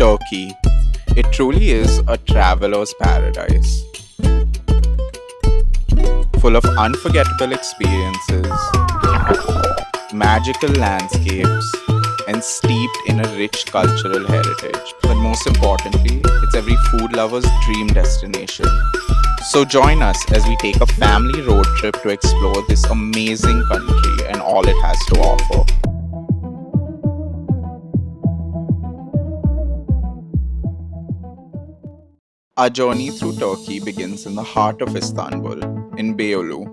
Turkey. It truly is a traveler's paradise, full of unforgettable experiences, magical landscapes, and steeped in a rich cultural heritage. But most importantly, it's every food lover's dream destination. So join us as we take a family road trip to explore this amazing country and all it has to offer. Our journey through Turkey begins in the heart of Istanbul, in Beyoğlu.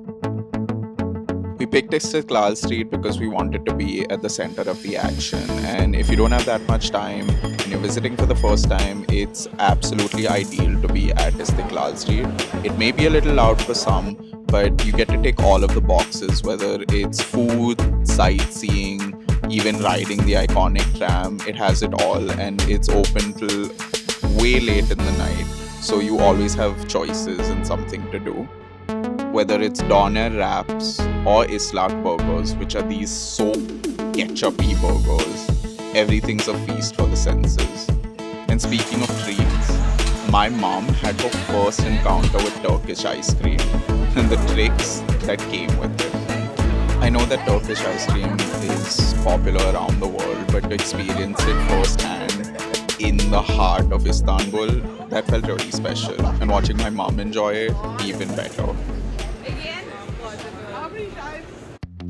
We picked Istiklal Street because we wanted to be at the center of the action. And if you don't have that much time and you're visiting for the first time, it's absolutely ideal to be at Istiklal Street. It may be a little loud for some, but you get to tick all of the boxes, whether it's food, sightseeing, even riding the iconic tram. It has it all, and it's open till way late in the night. So you always have choices and something to do. Whether it's doner wraps or islak burgers, which are these so ketchup-y burgers, everything's a feast for the senses. And speaking of treats, my mom had her first encounter with Turkish ice cream and the tricks that came with it. I know that Turkish ice cream is popular around the world, but to experience it firsthand in the heart of Istanbul, that felt really special. And watching my mom enjoy it, even better.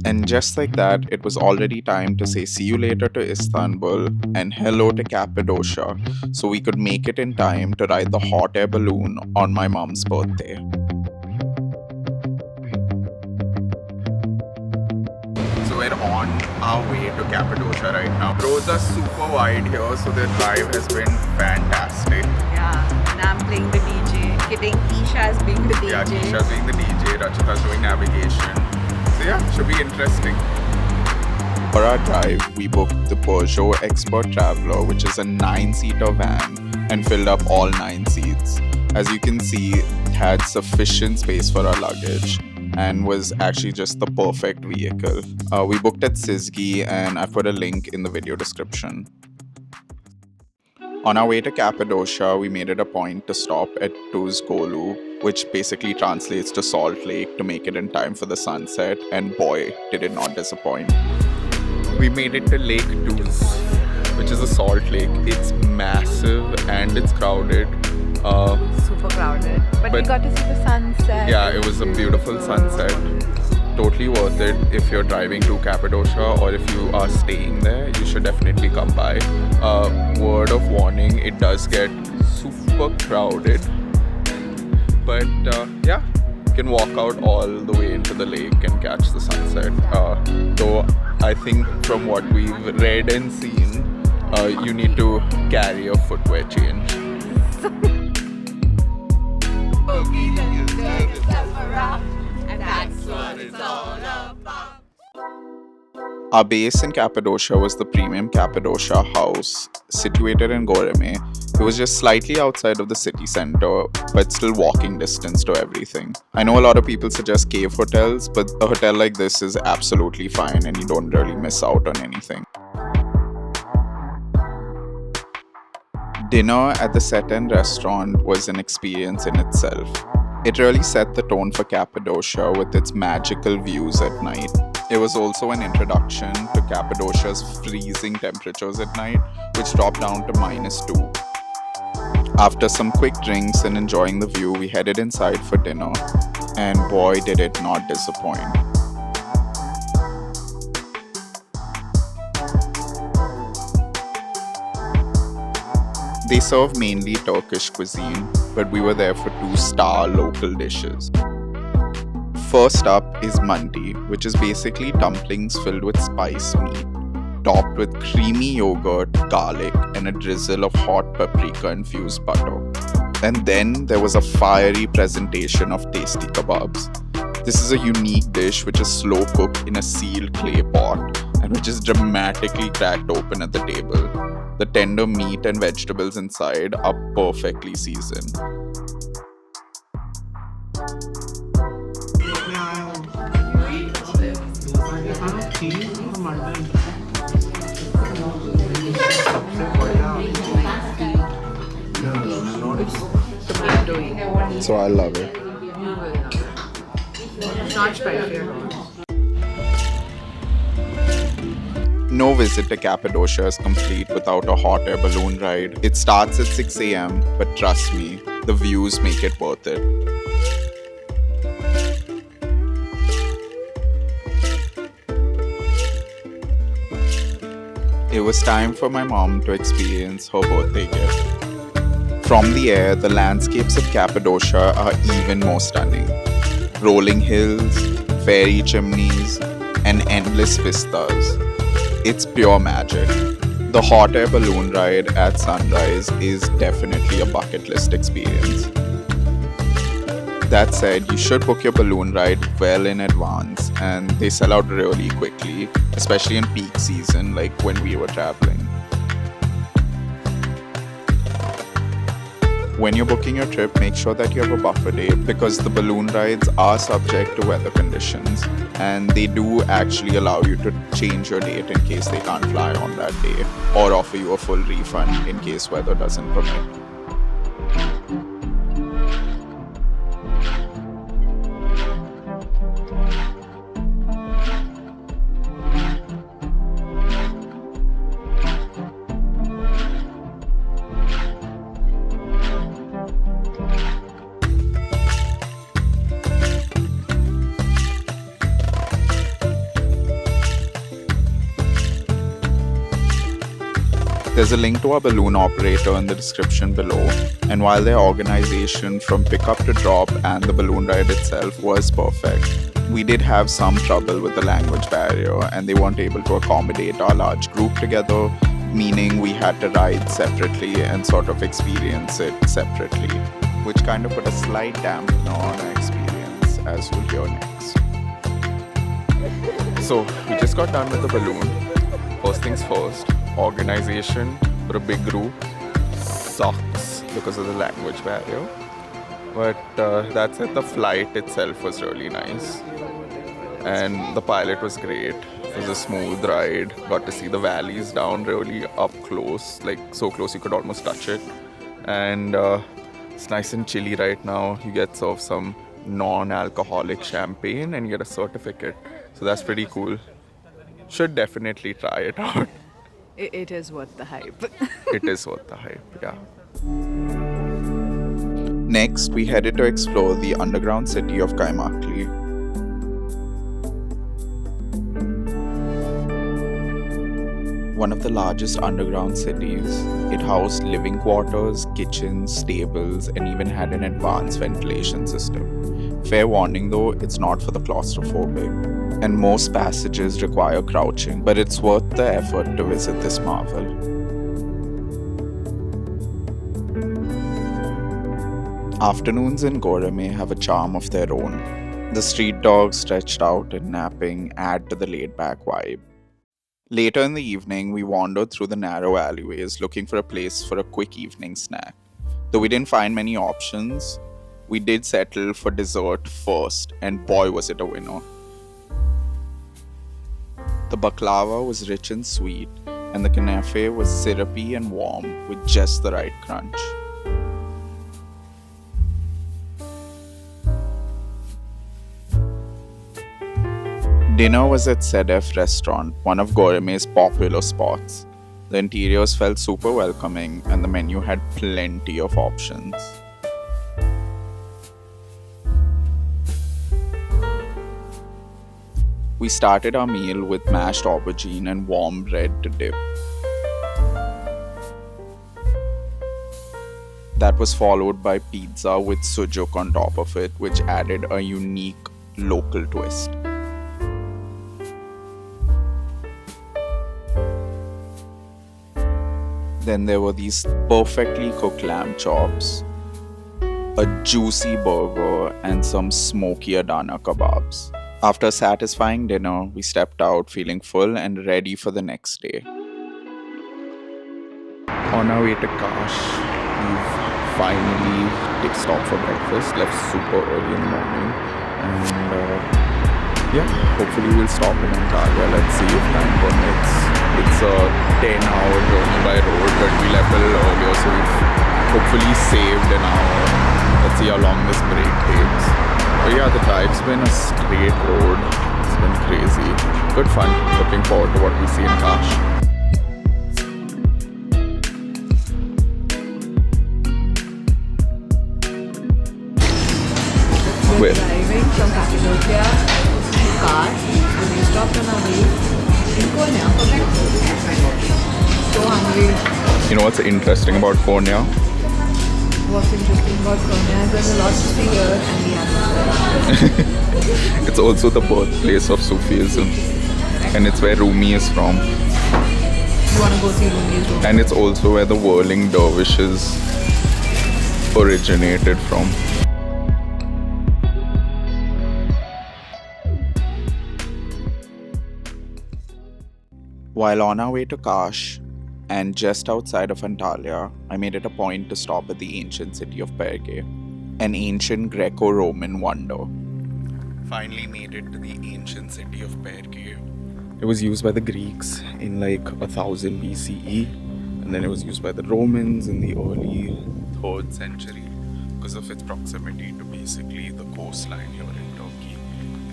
And just like that, it was already time to say see you later to Istanbul and hello to Cappadocia, so we could make it in time to ride the hot air balloon on my mom's birthday. So we're on our way to Cappadocia right now. Roads are super wide here, so the drive has been fantastic. Yeah, and I'm playing the DJ. Kidding, Isha's being the DJ. Yeah, Keisha's being the DJ, Rachita's doing navigation. So yeah, should be interesting. For our drive, we booked the Peugeot Expert Traveler, which is a 9-seater van, and filled up all 9 seats. As you can see, it had sufficient space for our luggage and was actually just the perfect vehicle. We booked at Sizgi, and I've put a link in the video description. On our way to Cappadocia, we made it a point to stop at Tuz Golu, which basically translates to Salt Lake, to make it in time for the sunset, and boy, did it not disappoint. We made it to Lake Tuz, which is a salt lake. It's massive and it's crowded. Super crowded. But we got to see the sunset. Yeah, it was a beautiful sunset. Totally worth it if you're driving to Cappadocia, or if you are staying there, you should definitely come by. Word of warning, it does get super crowded. But yeah, you can walk out all the way into the lake and catch the sunset. Though I think from what we've read and seen, you need to carry a footwear change. And that's what it's all about. Our base in Cappadocia was the premium Cappadocia house, situated in Göreme. It was just slightly outside of the city center, but still walking distance to everything. I know a lot of people suggest cave hotels, but a hotel like this is absolutely fine and you don't really miss out on anything. Dinner at the Serene restaurant was an experience in itself. It really set the tone for Cappadocia with its magical views at night. It was also an introduction to Cappadocia's freezing temperatures at night, which dropped down to -2. After some quick drinks and enjoying the view, we headed inside for dinner, and boy did it not disappoint. They serve mainly Turkish cuisine, but we were there for 2-star local dishes. First up is mandi, which is basically dumplings filled with spice meat, topped with creamy yogurt, garlic, and a drizzle of hot paprika-infused butter. And then there was a fiery presentation of tasty kebabs. This is a unique dish which is slow cooked in a sealed clay pot and which is dramatically cracked open at the table. The tender meat and vegetables inside are perfectly seasoned. So I love it. You will love it. It's not spicy at all. No visit to Cappadocia is complete without a hot air balloon ride. It starts at 6 a.m., but trust me, the views make it worth it. It was time for my mom to experience her birthday gift. From the air, the landscapes of Cappadocia are even more stunning. Rolling hills, fairy chimneys, and endless vistas. It's pure magic. The hot air balloon ride at sunrise is definitely a bucket list experience. That said, you should book your balloon ride well in advance, and they sell out really quickly, especially in peak season like when we were traveling. When you're booking your trip, make sure that you have a buffer day because the balloon rides are subject to weather conditions and they do actually allow you to change your date in case they can't fly on that day or offer you a full refund in case weather doesn't permit. There's a link to our balloon operator in the description below, and while their organization from pickup to drop and the balloon ride itself was perfect, we did have some trouble with the language barrier and they weren't able to accommodate our large group together, meaning we had to ride separately and sort of experience it separately, which kind of put a slight dampener on our experience, as we'll hear next. So, we just got done with the balloon. First things first, organization for a big group sucks because of the language barrier. But that said, the flight itself was really nice. And the pilot was great. It was a smooth ride. Got to see the valleys down really up close, like so close you could almost touch it. And it's nice and chilly right now. You get served some non-alcoholic champagne and you get a certificate. So that's pretty cool. Should definitely try it out. It is worth the hype. It is worth the hype, yeah. Next, we headed to explore the underground city of Kaymakli. One of the largest underground cities, it housed living quarters, kitchens, stables, and even had an advanced ventilation system. Fair warning though, it's not for the claustrophobic. And most passages require crouching, but it's worth the effort to visit this marvel. Afternoons in Goreme have a charm of their own. The street dogs stretched out and napping add to the laid-back vibe. Later in the evening, we wandered through the narrow alleyways looking for a place for a quick evening snack. Though we didn't find many options, we did settle for dessert first, and boy was it a winner. The baklava was rich and sweet, and the kanafe was syrupy and warm with just the right crunch. Dinner was at Sedef restaurant, one of Goreme's popular spots. The interiors felt super welcoming and the menu had plenty of options. We started our meal with mashed aubergine and warm bread to dip. That was followed by pizza with sujuk on top of it, which added a unique local twist. Then there were these perfectly cooked lamb chops, a juicy burger, and some smoky Adana kebabs. After a satisfying dinner, we stepped out feeling full and ready for the next day. On our way to Kash, we've finally stopped for breakfast, left super early in the morning, and hopefully we'll stop in Antalya. Let's see if time permits. It's a 10-hour journey by road, but we left a little earlier, so we've hopefully saved an hour. Let's see how long this break takes. But yeah, the drive's been a straight road. It's been crazy. Good fun. Looking forward to what we see in Kash. We're driving from Cappadocia to Kash, and we stopped on our way in Konya for breakfast. So hungry. You know what's interesting about Konya? What's interesting about Konya is there's a lot to see here and the atmosphere. It's also the birthplace of Sufism, and it's where Rumi is from. You want to go see Rumi's room? And it's also where the whirling dervishes originated from. While on our way to Kash, and just outside of Antalya, I made it a point to stop at the ancient city of Perge, an ancient Greco-Roman wonder. Finally made it to the ancient city of Perge. It was used by the Greeks in like 1000 BCE, and then it was used by the Romans in the early 3rd century because of its proximity to basically the coastline here in Turkey.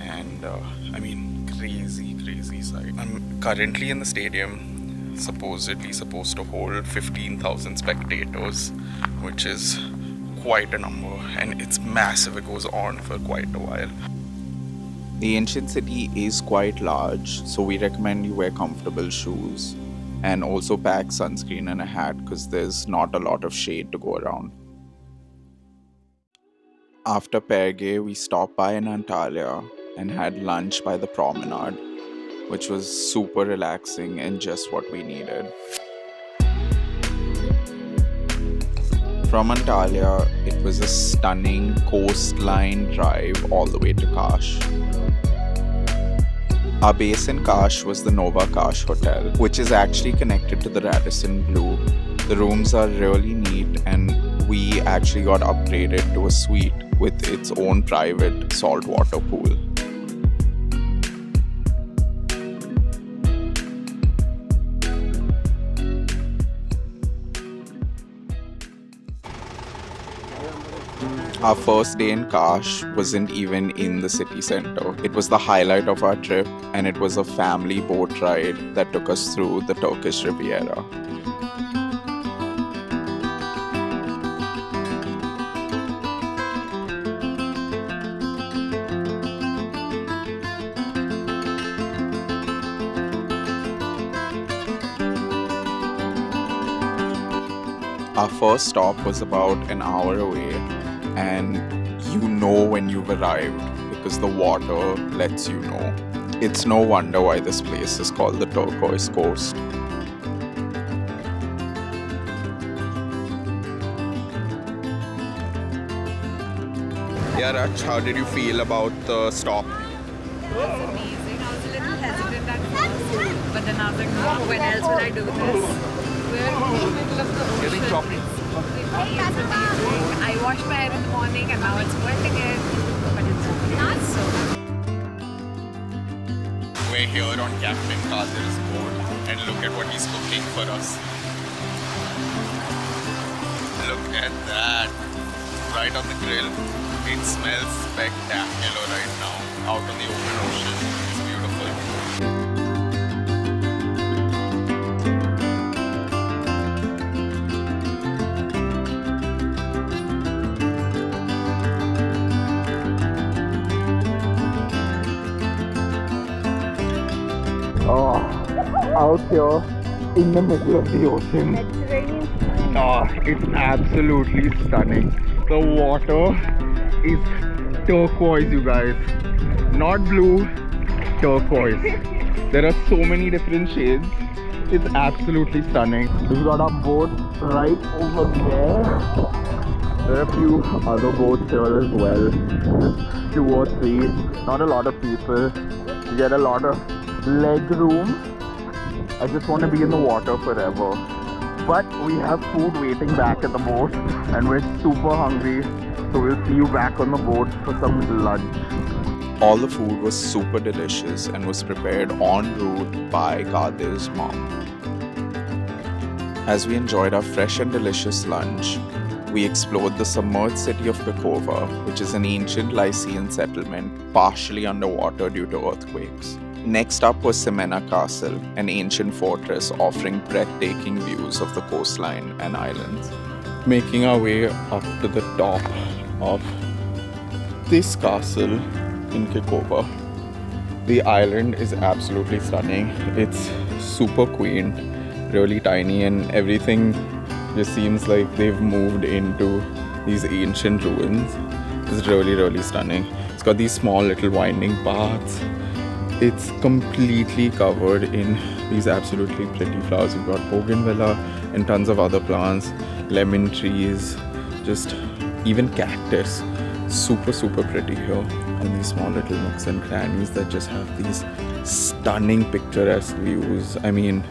And I mean, crazy sight. I'm currently in the stadium, supposedly supposed to hold 15,000 spectators, which is quite a number, and it's massive. It goes on for quite a while. The ancient city is quite large, so we recommend you wear comfortable shoes and also pack sunscreen and a hat because there's not a lot of shade to go around. After Perge, we stopped by in Antalya and had lunch by the promenade, which was super relaxing and just what we needed. From Antalya, it was a stunning coastline drive all the way to Kash. Our base in Kash was the Nova Kash Hotel, which is actually connected to the Radisson Blu. The rooms are really neat, and we actually got upgraded to a suite with its own private saltwater pool. Our first day in Kash wasn't even in the city center. It was the highlight of our trip, and it was a family boat ride that took us through the Turkish Riviera. Our first stop was about an hour away, and you know when you've arrived because the water lets you know. It's no wonder why this place is called the Turquoise Coast. Yeah, Rach, how did you feel about the stop? It was amazing. I was a little hesitant at first, but then I was like, no, when else will I do this? We're in the middle of the ocean. It's amazing. I washed my hair in the morning and now it's wet again, but it's not so. We're here on Captain Kadir's boat, and look at what he's cooking for us. Look at that, right on the grill. It smells spectacular right now, out on the open ocean. It's beautiful. Oh, out here in the middle of the ocean. Oh, it's absolutely stunning. The water is turquoise, you guys. Not blue, turquoise. There are so many different shades. It's absolutely stunning. We've got our boat right over there. There are a few other boats here as well. Just 2 or 3. Not a lot of people. You get a lot of leg room. I just want to be in the water forever. But we have food waiting back at the boat, and we're super hungry, so we'll see you back on the boat for some lunch. All the food was super delicious and was prepared en route by Kadir's mom. As we enjoyed our fresh and delicious lunch, we explored the submerged city of Kakova, which is an ancient Lycian settlement partially underwater due to earthquakes. Next up was Simena Castle, an ancient fortress offering breathtaking views of the coastline and islands. Making our way up to the top of this castle in Kakova. The island is absolutely stunning. It's super quaint, really tiny, and everything just seems like they've moved into these ancient ruins. It's really stunning. It's got these small little winding paths. It's completely covered in these absolutely pretty flowers. You've got bougainvillea and tons of other plants, lemon trees, just even cactus. Super pretty here. And these small little nooks and crannies that just have these stunning picturesque views. I mean,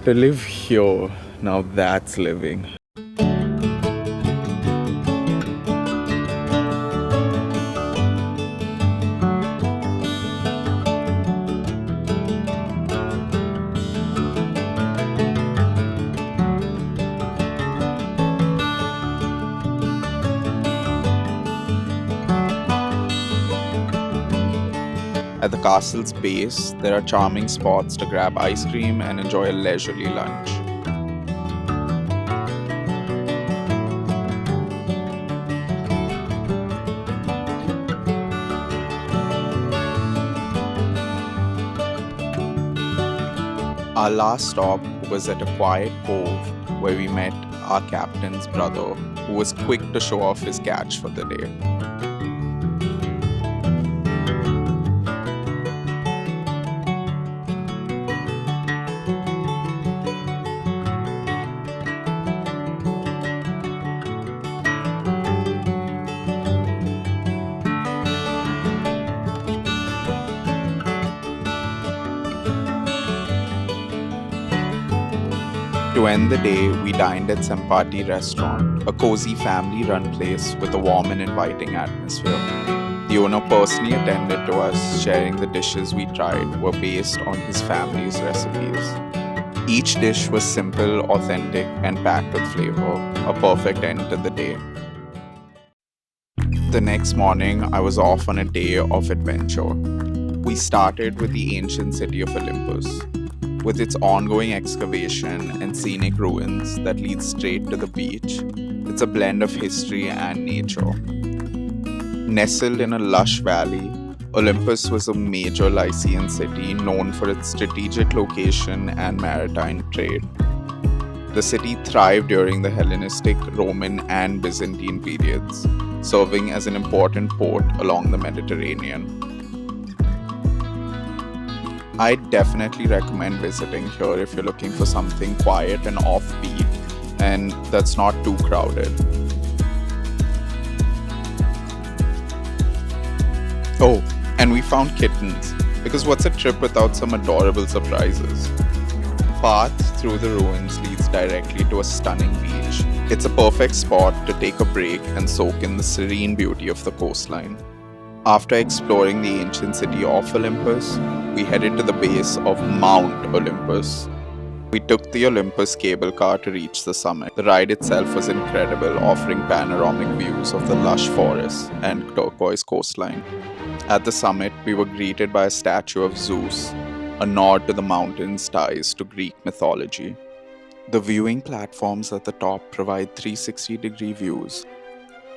to live here, now that's living. At the castle's base, there are charming spots to grab ice cream and enjoy a leisurely lunch. Our last stop was at a quiet cove where we met our captain's brother, who was quick to show off his catch for the day. To end the day, we dined at Sempati Restaurant, a cozy family-run place with a warm and inviting atmosphere. The owner personally attended to us, sharing the dishes we tried were based on his family's recipes. Each dish was simple, authentic, and packed with flavor, a perfect end to the day. The next morning, I was off on a day of adventure. We started with the ancient city of Olympus, with its ongoing excavation and scenic ruins that lead straight to the beach. It's a blend of history and nature. Nestled in a lush valley, Olympus was a major Lycian city known for its strategic location and maritime trade. The city thrived during the Hellenistic, Roman, and Byzantine periods, serving as an important port along the Mediterranean. I definitely recommend visiting here if you're looking for something quiet and offbeat and that's not too crowded. Oh, and we found kittens, because what's a trip without some adorable surprises? The path through the ruins leads directly to a stunning beach. It's a perfect spot to take a break and soak in the serene beauty of the coastline. After exploring the ancient city of Olympus, we headed to the base of Mount Olympus. We took the Olympus cable car to reach the summit. The ride itself was incredible, offering panoramic views of the lush forests and turquoise coastline. At the summit, we were greeted by a statue of Zeus, a nod to the mountain's ties to Greek mythology. The viewing platforms at the top provide 360-degree views,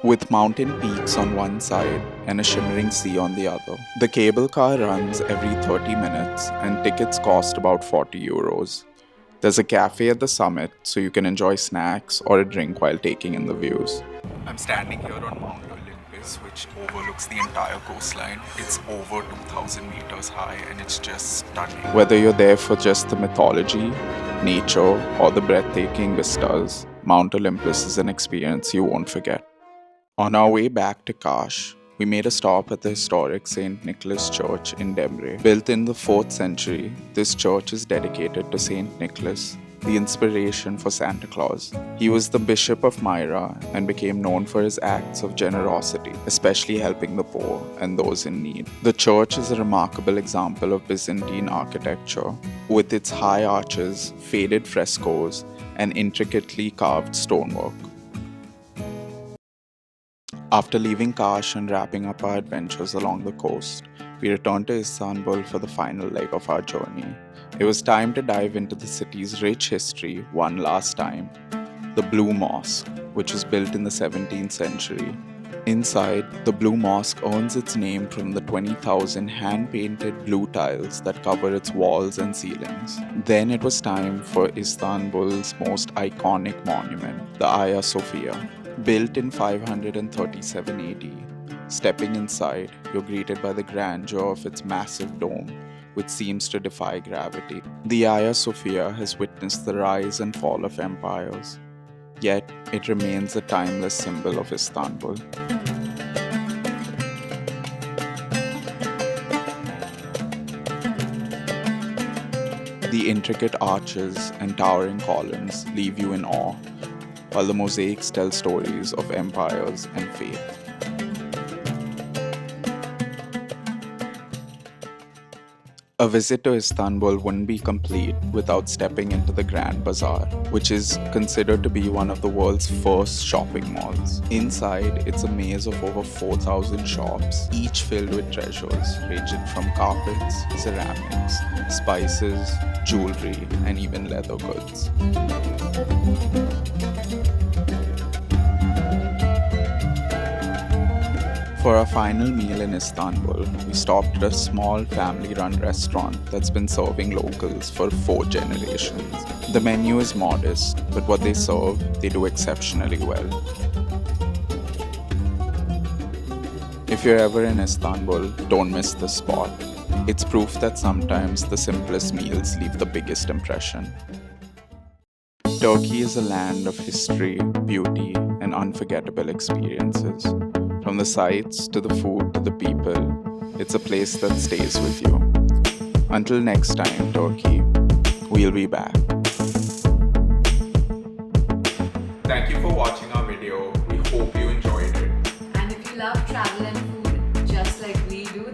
with mountain peaks on one side and a shimmering sea on the other. The cable car runs every 30 minutes and tickets cost about 40 euros. There's a cafe at the summit so you can enjoy snacks or a drink while taking in the views. I'm standing here on Mount Olympus, which overlooks the entire coastline. It's over 2,000 meters high and it's just stunning. Whether you're there for just the mythology, nature, or the breathtaking vistas, Mount Olympus is an experience you won't forget. On our way back to Kash, we made a stop at the historic St. Nicholas Church in Demre. Built in the 4th century, this church is dedicated to St. Nicholas, the inspiration for Santa Claus. He was the Bishop of Myra and became known for his acts of generosity, especially helping the poor and those in need. The church is a remarkable example of Byzantine architecture, with its high arches, faded frescoes, and intricately carved stonework. After leaving Kash and wrapping up our adventures along the coast, we returned to Istanbul for the final leg of our journey. It was time to dive into the city's rich history one last time. The Blue Mosque, which was built in the 17th century. Inside, the Blue Mosque earns its name from the 20,000 hand-painted blue tiles that cover its walls and ceilings. Then it was time for Istanbul's most iconic monument, the Hagia Sophia. Built in 537 AD, stepping inside, you're greeted by the grandeur of its massive dome, which seems to defy gravity. The Hagia Sophia has witnessed the rise and fall of empires, yet it remains a timeless symbol of Istanbul. The intricate arches and towering columns leave you in awe, while the mosaics tell stories of empires and faith. A visit to Istanbul wouldn't be complete without stepping into the Grand Bazaar, which is considered to be one of the world's first shopping malls. Inside, it's a maze of over 4,000 shops, each filled with treasures ranging from carpets, ceramics, spices, jewelry, and even leather goods. For our final meal in Istanbul, we stopped at a small family-run restaurant that's been serving locals for 4 generations. The menu is modest, but what they serve, they do exceptionally well. If you're ever in Istanbul, don't miss this spot. It's proof that sometimes the simplest meals leave the biggest impression. Turkey is a land of history, beauty, and unforgettable experiences. From the sights to the food to the people, it's a place that stays with you. Until next time, Turkey, we'll be back. Thank you for watching our video. We hope you enjoyed it. And if you love travel and food just like we do,